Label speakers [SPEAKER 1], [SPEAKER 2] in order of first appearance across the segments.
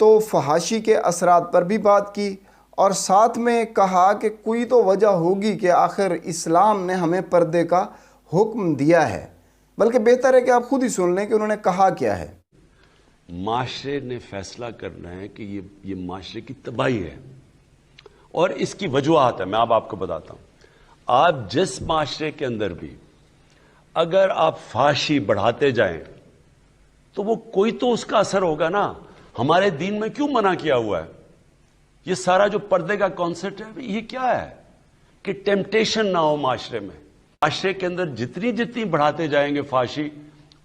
[SPEAKER 1] تو فحاشی کے اثرات پر بھی بات کی، اور ساتھ میں کہا کہ کوئی تو وجہ ہوگی کہ آخر اسلام نے ہمیں پردے کا حکم دیا ہے، بلکہ بہتر ہے کہ آپ خود ہی سن لیں کہ انہوں نے کہا کیا ہے۔
[SPEAKER 2] معاشرے نے فیصلہ کرنا ہے کہ یہ معاشرے کی تباہی ہے، اور اس کی وجوہات ہیں، میں اب آپ کو بتاتا ہوں۔ آپ جس معاشرے کے اندر بھی اگر آپ فحاشی بڑھاتے جائیں تو وہ کوئی تو اس کا اثر ہوگا نا۔ ہمارے دین میں کیوں منع کیا ہوا ہے؟ یہ سارا جو پردے کا کانسیپٹ ہے یہ کیا ہے کہ ٹیمپٹیشن نہ ہو معاشرے میں۔ معاشرے کے اندر جتنی بڑھاتے جائیں گے فحاشی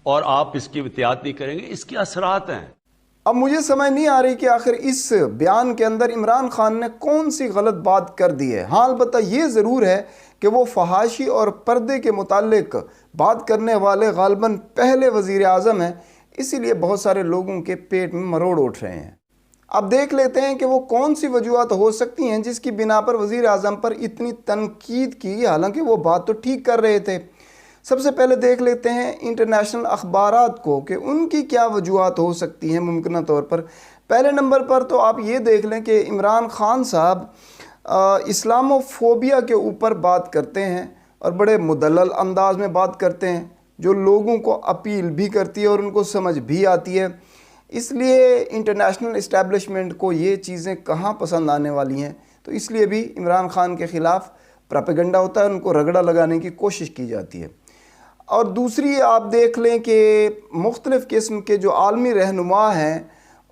[SPEAKER 2] اور آپ اس کی احتیاط نہیں کریں گے، اس کے اثرات ہیں۔
[SPEAKER 1] اب مجھے سمجھ نہیں آ رہی کہ آخر اس بیان کے اندر عمران خان نے کون سی غلط بات کر دی ہے۔ ہاں البتہ یہ ضرور ہے کہ وہ فحاشی اور پردے کے متعلق بات کرنے والے غالباً پہلے وزیر اعظم ہیں، اسی لیے بہت سارے لوگوں کے پیٹ میں مروڑ اٹھ رہے ہیں۔ اب دیکھ لیتے ہیں کہ وہ کون سی وجوہات ہو سکتی ہیں جس کی بنا پر وزیر اعظم پر اتنی تنقید کی، حالانکہ وہ بات تو ٹھیک کر رہے تھے۔ سب سے پہلے دیکھ لیتے ہیں انٹرنیشنل اخبارات کو کہ ان کی کیا وجوہات ہو سکتی ہیں ممکنہ طور پر۔ پہلے نمبر پر تو آپ یہ دیکھ لیں کہ عمران خان صاحب اسلامو فوبیا کے اوپر بات کرتے ہیں، اور بڑے مدلل انداز میں بات کرتے ہیں جو لوگوں کو اپیل بھی کرتی ہے اور ان کو سمجھ بھی آتی ہے۔ اس لیے انٹرنیشنل اسٹیبلشمنٹ کو یہ چیزیں کہاں پسند آنے والی ہیں، تو اس لیے بھی عمران خان کے خلاف پراپیگنڈا ہوتا ہے، ان کو رگڑا لگانے کی کوشش کی جاتی ہے۔ اور دوسری آپ دیکھ لیں کہ مختلف قسم کے جو عالمی رہنما ہیں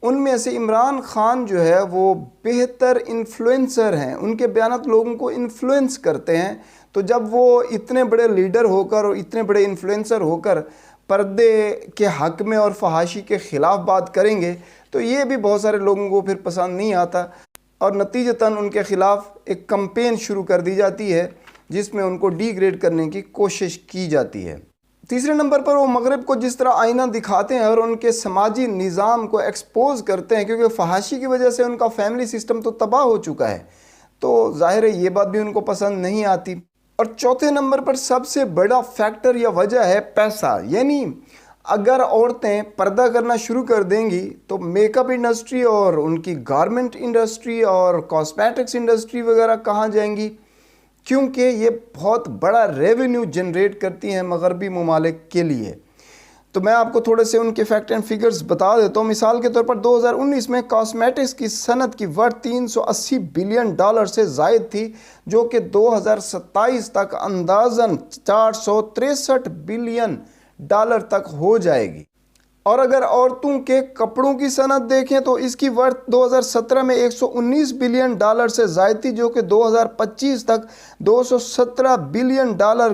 [SPEAKER 1] ان میں سے عمران خان جو ہے وہ بہتر انفلوئنسر ہیں، ان کے بیانات لوگوں کو انفلوئنس کرتے ہیں۔ تو جب وہ اتنے بڑے لیڈر ہو کر اور اتنے بڑے انفلوئنسر ہو کر پردے کے حق میں اور فحاشی کے خلاف بات کریں گے تو یہ بھی بہت سارے لوگوں کو پھر پسند نہیں آتا، اور نتیجتاً ان کے خلاف ایک کمپین شروع کر دی جاتی ہے جس میں ان کو ڈی گریڈ کرنے کی کوشش کی جاتی ہے۔ تیسرے نمبر پر وہ مغرب کو جس طرح آئینہ دکھاتے ہیں اور ان کے سماجی نظام کو ایکسپوز کرتے ہیں، کیونکہ فحاشی کی وجہ سے ان کا فیملی سسٹم تو تباہ ہو چکا ہے، تو ظاہر ہے یہ بات بھی ان کو پسند نہیں آتی۔ اور چوتھے نمبر پر سب سے بڑا فیکٹر یا وجہ ہے پیسہ، یعنی اگر عورتیں پردہ کرنا شروع کر دیں گی تو میک اپ انڈسٹری اور ان کی گارمنٹ انڈسٹری اور کاسمیٹکس انڈسٹری وغیرہ کہاں جائیں گی، کیونکہ یہ بہت بڑا ریونیو جنریٹ کرتی ہیں مغربی ممالک کے لیے۔ تو میں آپ کو تھوڑے سے ان کے فیکٹ اینڈ فگرز بتا دیتا ہوں۔ مثال کے طور پر 2019 میں کاسمیٹکس کی صنعت کی ورتھ $380 بلین سے زائد تھی، جو کہ 2027 تک اندازاً $463 بلین تک ہو جائے گی۔ اور اگر عورتوں کے کپڑوں کی صنعت دیکھیں تو اس کی ورتھ 2017 میں $119 بلین سے زائد تھی، جو کہ 2025 تک $217 بلین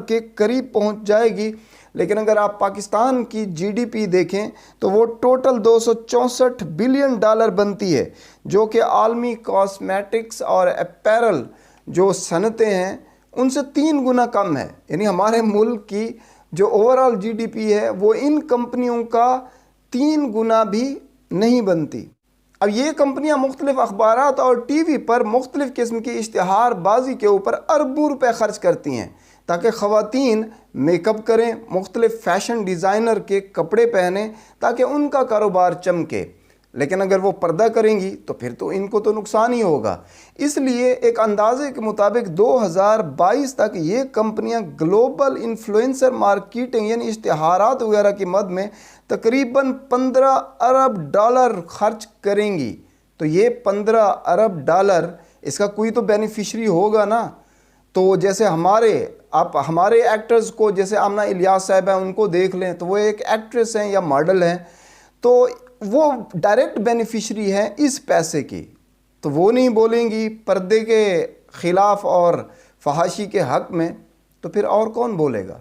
[SPEAKER 1] کے قریب پہنچ جائے گی۔ لیکن اگر آپ پاکستان کی جی ڈی پی دیکھیں تو وہ ٹوٹل $264 بلین بنتی ہے، جو کہ عالمی کاسمیٹکس اور اپیرل جو صنعتیں ہیں ان سے 3 گنا کم ہے۔ یعنی ہمارے ملک کی جو اوورال جی ڈی پی ہے وہ ان کمپنیوں کا 3 گنا بھی نہیں بنتی۔ اب یہ کمپنیاں مختلف اخبارات اور ٹی وی پر مختلف قسم کی اشتہار بازی کے اوپر اربوں روپے خرچ کرتی ہیں تاکہ خواتین میک اپ کریں، مختلف فیشن ڈیزائنر کے کپڑے پہنیں تاکہ ان کا کاروبار چمکے۔ لیکن اگر وہ پردہ کریں گی تو پھر تو ان کو تو نقصان ہی ہوگا۔ اس لیے ایک اندازے کے مطابق 2022 تک یہ کمپنیاں گلوبل انفلوئنسر مارکیٹنگ یعنی اشتہارات وغیرہ کی مد میں تقریباً $15 ارب خرچ کریں گی۔ تو یہ $15 ارب اس کا کوئی تو بینیفیشری ہوگا نا۔ تو جیسے آپ ہمارے ایکٹرز کو، جیسے آمنہ الیاس صاحب ہیں، ان کو دیکھ لیں تو وہ ایک ایکٹریس ہیں یا ماڈل ہیں، تو وہ ڈائریکٹ بینیفیشری ہیں اس پیسے کی، تو وہ نہیں بولیں گی پردے کے خلاف اور فحاشی کے حق میں، تو پھر اور کون بولے گا؟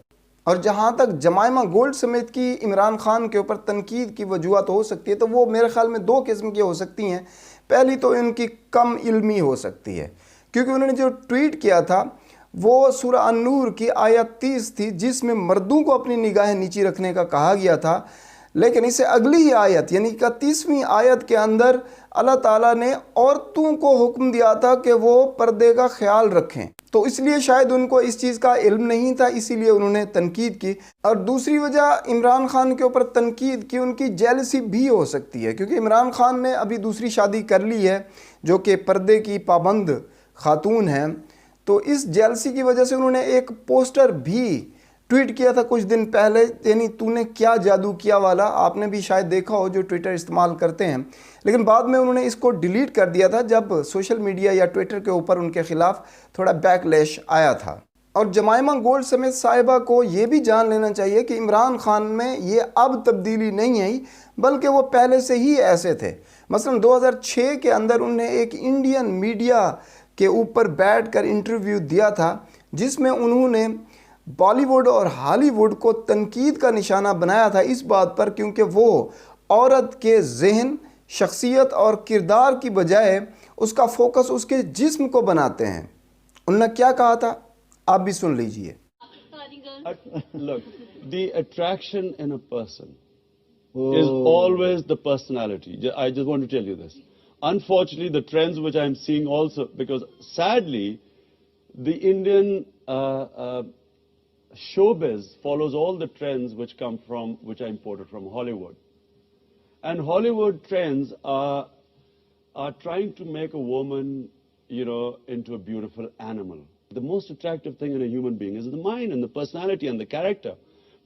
[SPEAKER 1] اور جہاں تک جمائمہ گولڈ سمتھ کی عمران خان کے اوپر تنقید کی وجوہات ہو سکتی ہے تو وہ میرے خیال میں 2 قسم کی ہو سکتی ہیں۔ پہلی تو ان کی کم علمی ہو سکتی ہے، کیونکہ انہوں نے جو ٹویٹ کیا تھا وہ سورہ النور کی آیت 30 تھی، جس میں مردوں کو اپنی نگاہیں نیچی رکھنے کا کہا گیا تھا، لیکن اسے اگلی ہی آیت یعنی 31ویں آیت کے اندر اللہ تعالیٰ نے عورتوں کو حکم دیا تھا کہ وہ پردے کا خیال رکھیں، تو اس لیے شاید ان کو اس چیز کا علم نہیں تھا، اسی لیے انہوں نے تنقید کی۔ اور دوسری وجہ عمران خان کے اوپر تنقید کی ان کی جیلسی بھی ہو سکتی ہے، کیونکہ عمران خان نے ابھی دوسری شادی کر لی ہے جو کہ پردے کی پابند خاتون ہیں، تو اس جیلسی کی وجہ سے انہوں نے ایک پوسٹر بھی ٹویٹ کیا تھا کچھ دن پہلے، یعنی تو نے کیا جادو کیا والا، آپ نے بھی شاید دیکھا ہو جو ٹویٹر استعمال کرتے ہیں، لیکن بعد میں انہوں نے اس کو ڈیلیٹ کر دیا تھا جب سوشل میڈیا یا ٹویٹر کے اوپر ان کے خلاف تھوڑا بیک لیش آیا تھا۔ اور جمائمہ گولڈ سمیت صاحبہ کو یہ بھی جان لینا چاہیے کہ عمران خان میں یہ اب تبدیلی نہیں آئی، بلکہ وہ پہلے سے ہی ایسے تھے۔ مثلا 2006 کے اندر انہوں نے ایک انڈین میڈیا کے اوپر بیٹھ کر انٹرویو دیا تھا جس میں انہوں نے بالی ووڈ اور ہالی ووڈ کو تنقید کا نشانہ بنایا تھا اس بات پر، کیونکہ وہ عورت کے ذہن، شخصیت اور کردار کی بجائے اس کا فوکس اس کے جسم کو بناتے ہیں۔ انہوں نے کیا کہا تھا، آپ بھی سن لیجئے۔
[SPEAKER 2] Look, the attraction in a person is always the personality. I just want to tell you this. Unfortunately, the trends which I'm seeing also, because sadly, the Indian showbiz follows all the trends which are imported from Hollywood. And Hollywood trends are trying to make a woman, into a beautiful animal. The most attractive thing in a human being is the mind and the personality and the character.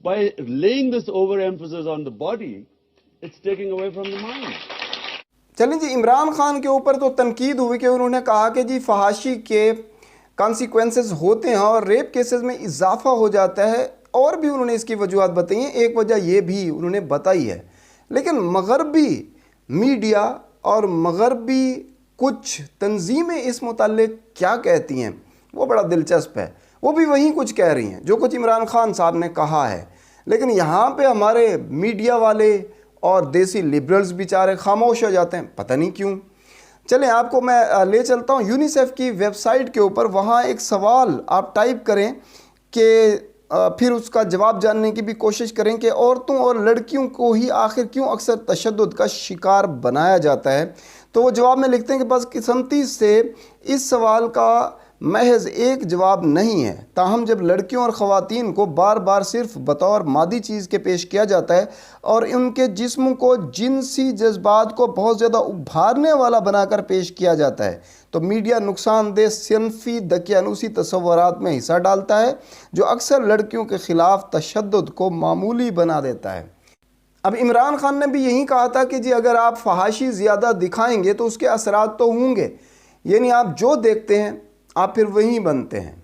[SPEAKER 2] By laying this overemphasis on the body, it's taking away from the mind.
[SPEAKER 1] چلیں جی، عمران خان کے اوپر تو تنقید ہوئی کہ انہوں نے کہا کہ جی فحاشی کے کانسیکوینسز ہوتے ہیں اور ریپ کیسز میں اضافہ ہو جاتا ہے، اور بھی انہوں نے اس کی وجوہات بتائی ہیں، ایک وجہ یہ بھی انہوں نے بتائی ہے۔ لیکن مغربی میڈیا اور مغربی کچھ تنظیمیں اس متعلق کیا کہتی ہیں وہ بڑا دلچسپ ہے، وہ بھی وہیں کچھ کہہ رہی ہیں جو کچھ عمران خان صاحب نے کہا ہے، لیکن یہاں پہ ہمارے میڈیا والے اور دیسی لبرلز بیچارے خاموش ہو جاتے ہیں، پتہ نہیں کیوں۔ چلیں آپ کو میں لے چلتا ہوں یونیسیف کی ویب سائٹ کے اوپر، وہاں ایک سوال آپ ٹائپ کریں کہ پھر اس کا جواب جاننے کی بھی کوشش کریں کہ عورتوں اور لڑکیوں کو ہی آخر کیوں اکثر تشدد کا شکار بنایا جاتا ہے۔ تو وہ جواب میں لکھتے ہیں کہ بس قسمتی سے اس سوال کا محض ایک جواب نہیں ہے، تاہم جب لڑکیوں اور خواتین کو بار بار صرف بطور مادی چیز کے پیش کیا جاتا ہے اور ان کے جسم کو جنسی جذبات کو بہت زیادہ ابھارنے والا بنا کر پیش کیا جاتا ہے، تو میڈیا نقصان دہ صنفی دقیانوسی تصورات میں حصہ ڈالتا ہے جو اکثر لڑکیوں کے خلاف تشدد کو معمولی بنا دیتا ہے۔ اب عمران خان نے بھی یہی کہا تھا کہ جی اگر آپ فحاشی زیادہ دکھائیں گے تو اس کے اثرات تو ہوں گے، یعنی آپ جو دیکھتے ہیں آپ پھر وہیں بنتے ہیں۔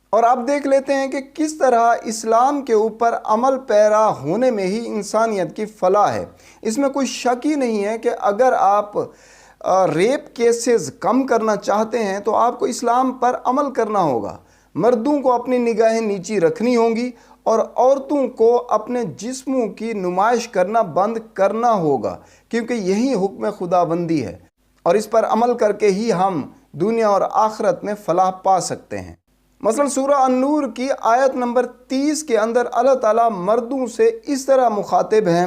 [SPEAKER 1] اور آپ دیکھ لیتے ہیں کہ کس طرح اسلام کے اوپر عمل پیرا ہونے میں ہی انسانیت کی فلاح ہے۔ اس میں کوئی شک ہی نہیں ہے کہ اگر آپ ریپ کیسز کم کرنا چاہتے ہیں تو آپ کو اسلام پر عمل کرنا ہوگا، مردوں کو اپنی نگاہیں نیچی رکھنی ہوں گی اور عورتوں کو اپنے جسموں کی نمائش کرنا بند کرنا ہوگا، کیونکہ یہی حکم خداوندی ہے، اور اس پر عمل کر کے ہی ہم دنیا اور آخرت میں فلاح پا سکتے ہیں۔ مثلا سورہ النور کی آیت نمبر 30 کے اندر اللہ تعالیٰ مردوں سے اس طرح مخاطب ہیں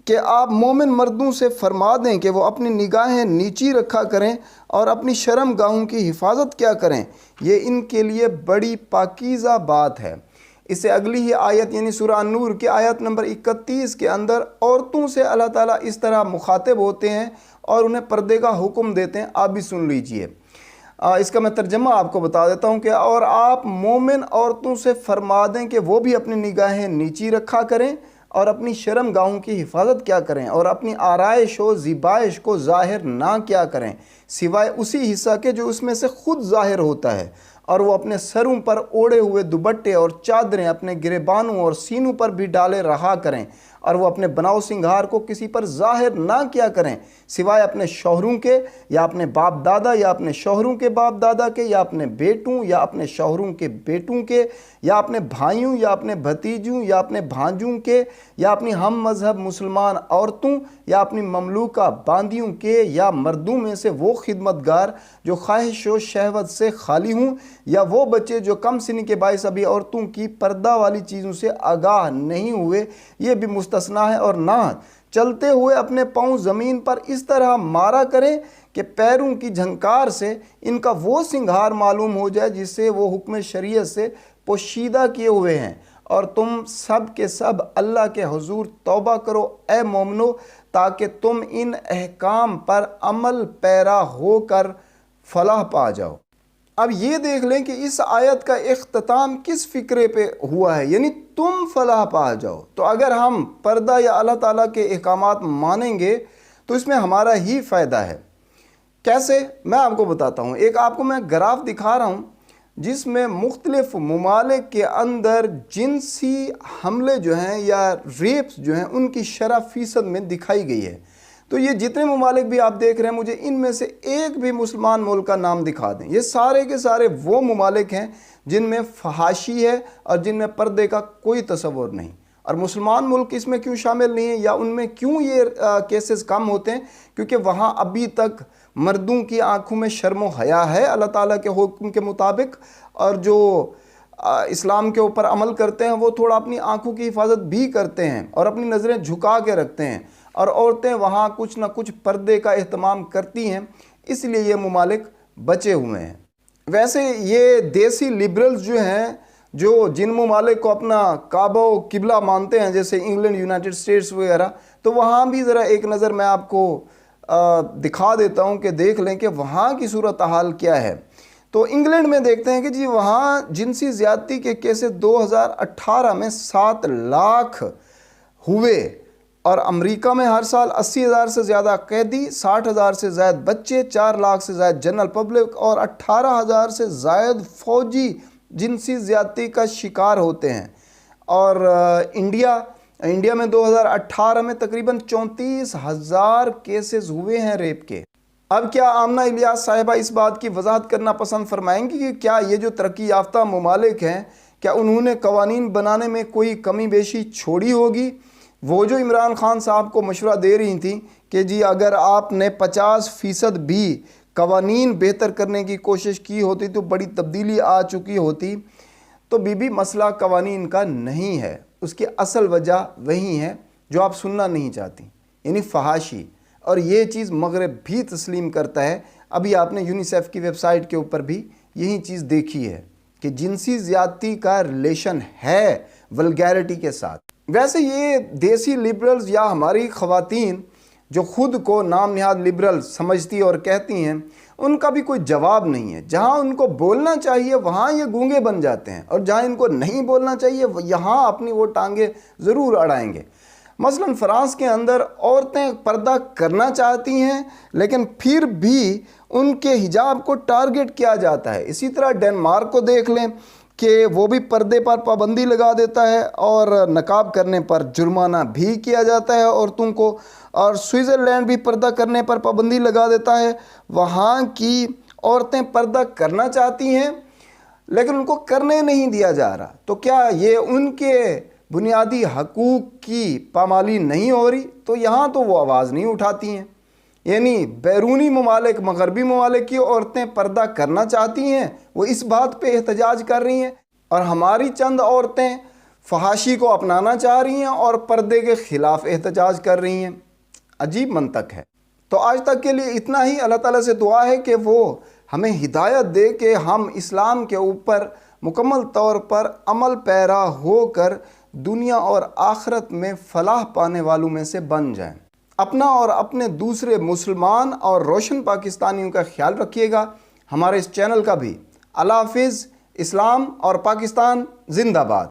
[SPEAKER 1] کہ آپ مومن مردوں سے فرما دیں کہ وہ اپنی نگاہیں نیچی رکھا کریں اور اپنی شرم گاہوں کی حفاظت کیا کریں، یہ ان کے لیے بڑی پاکیزہ بات ہے۔ اس سے اگلی ہی آیت یعنی سورہ النور کی آیت نمبر 31 کے اندر عورتوں سے اللہ تعالیٰ اس طرح مخاطب ہوتے ہیں اور انہیں پردے کا حکم دیتے ہیں، آپ بھی سن لیجئے۔ اس کا میں ترجمہ آپ کو بتا دیتا ہوں کہ اور آپ مومن عورتوں سے فرما دیں کہ وہ بھی اپنی نگاہیں نیچی رکھا کریں اور اپنی شرم گاہوں کی حفاظت کیا کریں اور اپنی آرائش و زیبائش کو ظاہر نہ کیا کریں سوائے اسی حصہ کے جو اس میں سے خود ظاہر ہوتا ہے، اور وہ اپنے سروں پر اوڑے ہوئے دوپٹے اور چادریں اپنے گریبانوں اور سینوں پر بھی ڈالے رہا کریں، اور وہ اپنے بناؤ سنگھار کو کسی پر ظاہر نہ کیا کریں سوائے اپنے شوہروں کے یا اپنے باپ دادا یا اپنے شوہروں کے باپ دادا کے یا اپنے بیٹوں یا اپنے شوہروں کے بیٹوں کے یا اپنے بھائیوں یا اپنے بھتیجوں یا اپنے بھانجوں کے یا اپنی ہم مذہب مسلمان عورتوں یا اپنی مملوکہ باندیوں کے یا مردوں میں سے وہ خدمتگار جو خواہش و شہوت سے خالی ہوں یا وہ بچے جو کم سنی کے باعث ابھی عورتوں کی پردہ والی چیزوں سے آگاہ نہیں ہوئے، یہ بھی مستثنا ہے، اور نہ چلتے ہوئے اپنے پاؤں زمین پر اس طرح مارا کریں کہ پیروں کی جھنکار سے ان کا وہ سنگھار معلوم ہو جائے جسے وہ حکم شریعت سے پوشیدہ کیے ہوئے ہیں، اور تم سب کے سب اللہ کے حضور توبہ کرو اے مومنو، تاکہ تم ان احکام پر عمل پیرا ہو کر فلاح پا جاؤ۔ اب یہ دیکھ لیں کہ اس آیت کا اختتام کس فکرے پہ ہوا ہے، یعنی تم فلاح پا جاؤ۔ تو اگر ہم پردہ یا اللہ تعالیٰ کے احکامات مانیں گے تو اس میں ہمارا ہی فائدہ ہے۔ کیسے؟ میں آپ کو بتاتا ہوں۔ ایک آپ کو میں گراف دکھا رہا ہوں جس میں مختلف ممالک کے اندر جنسی حملے جو ہیں یا ریپس جو ہیں ان کی شرح فیصد میں دکھائی گئی ہے۔ تو یہ جتنے ممالک بھی آپ دیکھ رہے ہیں، مجھے ان میں سے ایک بھی مسلمان ملک کا نام دکھا دیں۔ یہ سارے کے سارے وہ ممالک ہیں جن میں فحاشی ہے اور جن میں پردے کا کوئی تصور نہیں۔ اور مسلمان ملک اس میں کیوں شامل نہیں ہیں یا ان میں کیوں یہ کیسز کم ہوتے ہیں؟ کیونکہ وہاں ابھی تک مردوں کی آنکھوں میں شرم و حیا ہے اللہ تعالیٰ کے حکم کے مطابق، اور جو اسلام کے اوپر عمل کرتے ہیں وہ تھوڑا اپنی آنکھوں کی حفاظت بھی کرتے ہیں اور اپنی نظریں جھکا کے رکھتے ہیں، اور عورتیں وہاں کچھ نہ کچھ پردے کا اہتمام کرتی ہیں، اس لیے یہ ممالک بچے ہوئے ہیں۔ ویسے یہ دیسی لبرلز جو ہیں، جو جن ممالک کو اپنا کعبہ و قبلہ مانتے ہیں جیسے انگلینڈ، یونائٹڈ اسٹیٹس وغیرہ، تو وہاں بھی ذرا ایک نظر میں آپ کو دکھا دیتا ہوں کہ دیکھ لیں کہ وہاں کی صورتحال کیا ہے۔ تو انگلینڈ میں دیکھتے ہیں کہ جی وہاں جنسی زیادتی کے کیسز 2018 میں 7 لاکھ ہوئے، اور امریکہ میں ہر سال 80,000 سے زیادہ قیدی، 60,000 سے زائد بچے، 4 لاکھ سے زائد جنرل پبلک اور 18,000 سے زائد فوجی جنسی زیادتی کا شکار ہوتے ہیں۔ اور انڈیا میں 2018 میں تقریباً 34,000 کیسز ہوئے ہیں ریپ کے۔ اب کیا آمنہ الیاس صاحبہ اس بات کی وضاحت کرنا پسند فرمائیں گی کہ کیا یہ جو ترقی یافتہ ممالک ہیں، کیا انہوں نے قوانین بنانے میں کوئی کمی بیشی چھوڑی ہوگی؟ وہ جو عمران خان صاحب کو مشورہ دے رہی تھیں کہ جی اگر آپ نے 50% بھی قوانین بہتر کرنے کی کوشش کی ہوتی تو بڑی تبدیلی آ چکی ہوتی، تو مسئلہ قوانین کا نہیں ہے، اس کی اصل وجہ وہی ہے جو آپ سننا نہیں چاہتی، یعنی فحاشی۔ اور یہ چیز مغرب بھی تسلیم کرتا ہے۔ ابھی آپ نے یونیسیف کی ویب سائٹ کے اوپر بھی یہی چیز دیکھی ہے کہ جنسی زیادتی کا ریلیشن ہے ولگیرٹی کے ساتھ۔ ویسے یہ دیسی لبرلز یا ہماری خواتین جو خود کو نام نہاد لبرل سمجھتی اور کہتی ہیں، ان کا بھی کوئی جواب نہیں ہے۔ جہاں ان کو بولنا چاہیے وہاں یہ گونگے بن جاتے ہیں، اور جہاں ان کو نہیں بولنا چاہیے یہاں اپنی وہ ٹانگیں ضرور اڑائیں گے۔ مثلا فرانس کے اندر عورتیں پردہ کرنا چاہتی ہیں لیکن پھر بھی ان کے حجاب کو ٹارگٹ کیا جاتا ہے۔ اسی طرح ڈنمارک کو دیکھ لیں کہ وہ بھی پردے پر پابندی لگا دیتا ہے اور نقاب کرنے پر جرمانہ بھی کیا جاتا ہے عورتوں کو، اور سوئٹزرلینڈ بھی پردہ کرنے پر پابندی لگا دیتا ہے۔ وہاں کی عورتیں پردہ کرنا چاہتی ہیں لیکن ان کو کرنے نہیں دیا جا رہا۔ تو کیا یہ ان کے بنیادی حقوق کی پامالی نہیں ہو رہی؟ تو یہاں تو وہ آواز نہیں اٹھاتی ہیں۔ یعنی بیرونی ممالک، مغربی ممالک کی عورتیں پردہ کرنا چاہتی ہیں، وہ اس بات پہ احتجاج کر رہی ہیں، اور ہماری چند عورتیں فحاشی کو اپنانا چاہ رہی ہیں اور پردے کے خلاف احتجاج کر رہی ہیں۔ عجیب منطق ہے۔ تو آج تک کے لیے اتنا ہی۔ اللہ تعالیٰ سے دعا ہے کہ وہ ہمیں ہدایت دے کہ ہم اسلام کے اوپر مکمل طور پر عمل پیرا ہو کر دنیا اور آخرت میں فلاح پانے والوں میں سے بن جائیں۔ اپنا اور اپنے دوسرے مسلمان اور روشن پاکستانیوں کا خیال رکھیے گا، ہمارے اس چینل کا بھی۔ اللہ حافظ۔ اسلام اور پاکستان زندہ باد۔